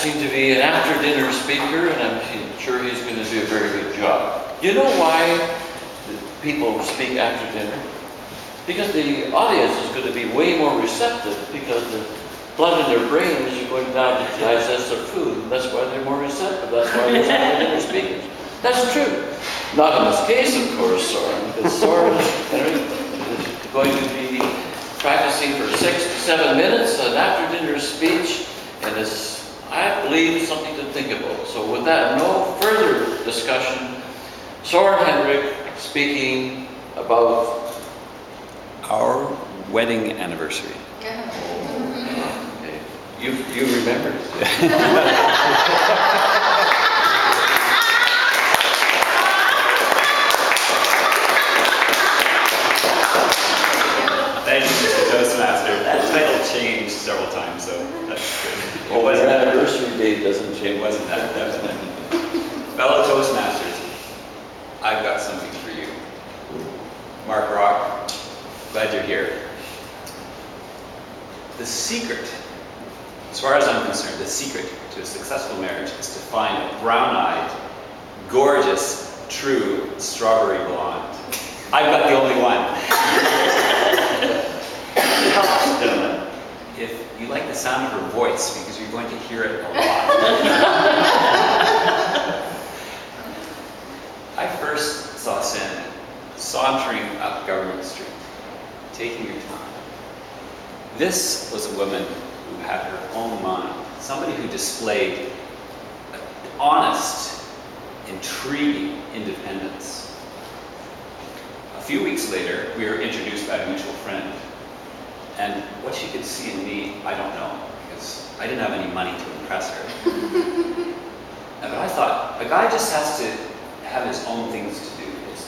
asking to be an after-dinner speaker, and I'm sure he's going to do a very good job. You know why people speak after dinner? Because the audience is going to be way more receptive, because the blood in their brain is going down to digest their food, and that's why they're more receptive. That's why there's after-dinner speakers. That's true. Not in this case, of course, Soren, because Soren is going to be practicing for 6 to 7 minutes an after-dinner speech, and it's, I believe, something to think about. So with that, no further discussion, Soren Henrik speaking about our wedding anniversary. okay. You remembered. Thank you, Mr. Toastmaster. That title changed several times, so that's good. It wasn't anniversary date doesn't change. It wasn't that, definitely. Fellow Toastmasters, I've got something for you. Mark Rock, glad you're here. The secret, as far as I'm concerned, the secret to a successful marriage is to find a brown-eyed, gorgeous, true strawberry blonde. I've got the only one. It helps, gentlemen, if you like the sound of her voice, because you're going to hear it a lot. I first saw Sandi sauntering up Government Street, taking her time. This was a woman who had her own mind, somebody who displayed honest, intriguing independence. A few weeks later, we were introduced by a mutual friend. And what she could see in me, I don't know, because I didn't have any money to impress her. But I thought, a guy just has to have his own things to do,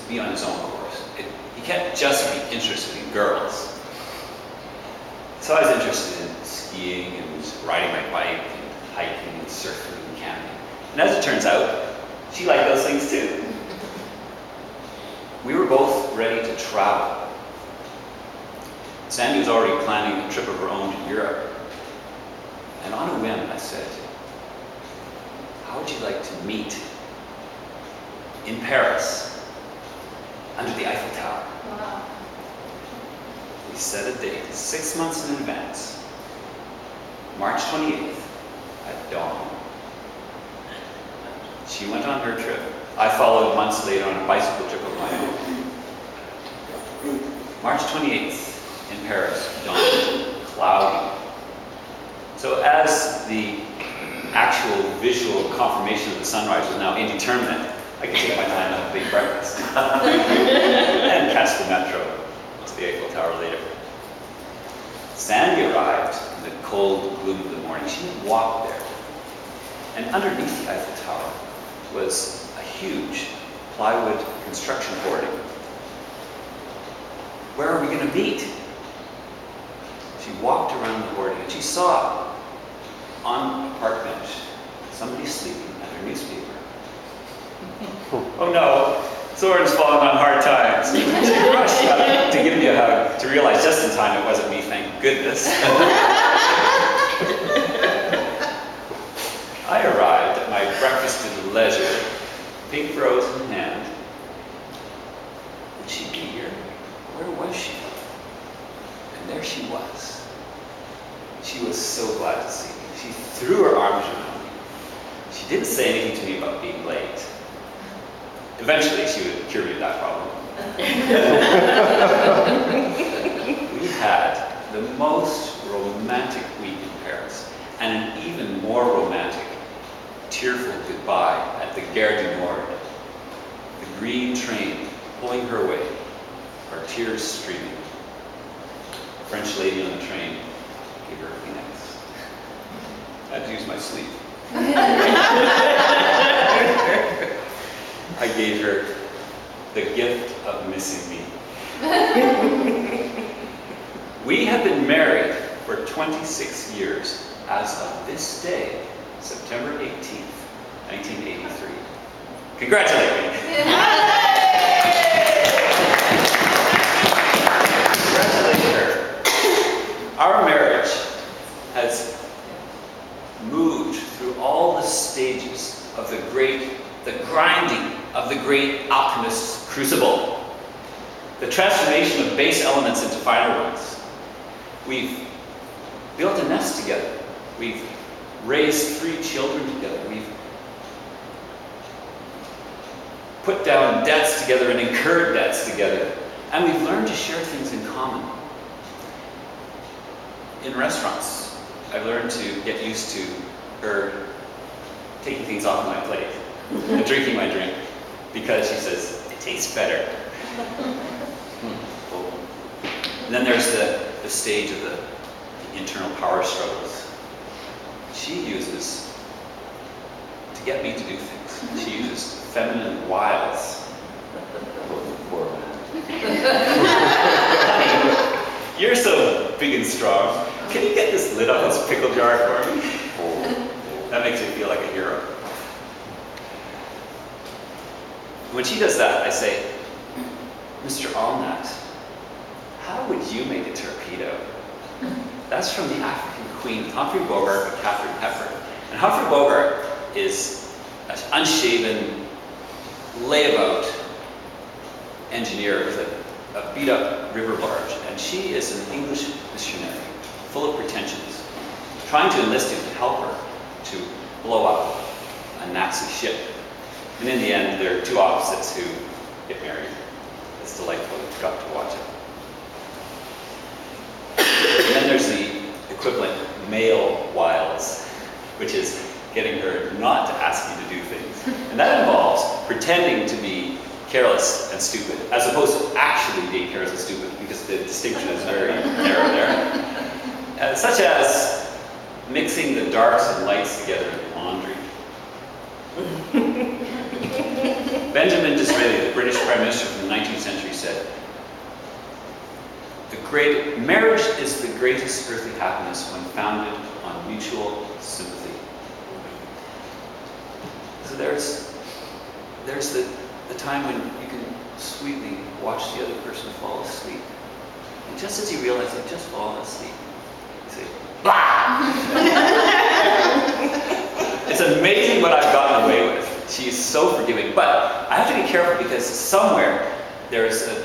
be on his own course. He can't just be interested in girls. So I was interested in skiing and riding my bike and hiking and surfing and camping. And as it turns out, she liked those things too. We were both ready to travel. Sandi was already planning a trip of her own to Europe. And on a whim, I said, how would you like to meet in Paris, under the Eiffel Tower? Wow. We set a date 6 months in advance, March 28th at dawn. She went on her trip. I followed months later on a bicycle trip of my own. March 28th in Paris, dawn, cloudy. So as the actual visual confirmation of the sunrise was now indeterminate, I could take my time and have a big breakfast and catch the metro to the Eiffel Tower later. Sandi arrived in the cold gloom of the morning. She had walked there. And underneath the Eiffel Tower was a huge plywood construction hoarding. Where are we going to meet? She walked around the hoarding and she saw on a park bench somebody sleeping at her newspaper. Oh no, Soren's fallen on hard times. She rushed up to give me a hug, to realize just in time it wasn't me, thank goodness. I arrived at my breakfast at leisure, pink rose in hand. Would she be here? Where was she? And there she was. She was so glad to see me. She threw her arms around me. She didn't say anything to me about being late. Eventually, she would cure me of that problem. We had the most romantic week in Paris, and an even more romantic, tearful goodbye at the Gare du Nord. The green train pulling her away, our tears streaming. A French lady on the train gave her a Kleenex. I had to use my sleeve. I gave her the gift of missing me. We have been married for 26 years as of this day, September 18th, 1983. Congratulate me. Congratulate her. Our marriage has moved through all the stages of the grinding of the great alchemist's crucible. The transformation of base elements into finer ones. We've built a nest together. We've raised 3 children together. We've put down debts together and incurred debts together. And we've learned to share things in common. In restaurants, I've learned to get used to her taking things off my plate and drinking my drink because she says, it tastes better. And then there's the stage of the internal power struggles. She uses to get me to do things. She uses feminine wiles. Honey, you're so big and strong. Can you get this lid off this pickle jar for me? That makes me feel like a hero. When she does that, I say, Mr. Allnut, how would you make a torpedo? That's from the African Queen, Humphrey Bogart and Catherine Hepburn. And Humphrey Bogart is an unshaven, layabout engineer with a beat-up river barge. And she is an English missionary, full of pretensions, trying to enlist him to help her to blow up a Nazi ship. And in the end, there are 2 opposites who get married. It's delightful. You've got to watch it. And then there's the equivalent male wiles, which is getting her not to ask you to do things. And that involves pretending to be careless and stupid, as opposed to actually being careless and stupid, because the distinction is very narrow there. Such as mixing the darks and lights together in laundry. Benjamin Disraeli, the British Prime Minister from the 19th century, said, marriage is the greatest earthly happiness when founded on mutual sympathy. So there's the time when you can sweetly watch the other person fall asleep. And just as you realize they've just fallen asleep, you say, blah! It's amazing what I've gotten away with. She's so forgiving. But I have to be careful because somewhere there's a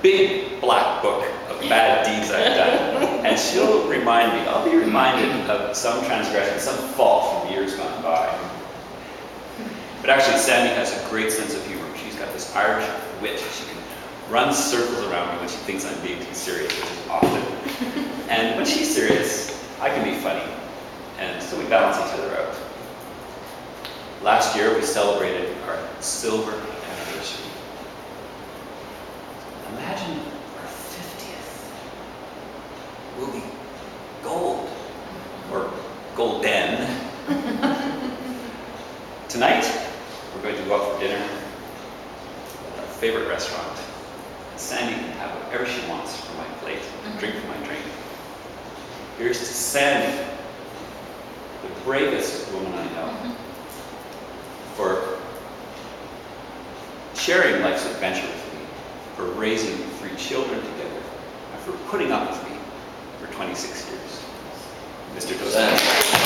big black book of bad deeds I've done. And she'll remind me, I'll be reminded of some transgression, some fault from years gone by. But actually, Sandi has a great sense of humor. She's got this Irish wit. She can run circles around me when she thinks I'm being too serious, which is often. And when she's serious, I can be funny. And so we balance each other out. Last year, we celebrated our silver anniversary. Imagine our 50th will be gold, or golden. Tonight, we're going to go out for dinner at our favorite restaurant. Sandi can have whatever she wants from my plate, drink from my drink. Here's to Sandi, the bravest woman I know, for sharing life's adventure with me, for raising 3 children together, and for putting up with me for 26 years. Mr. Dosan.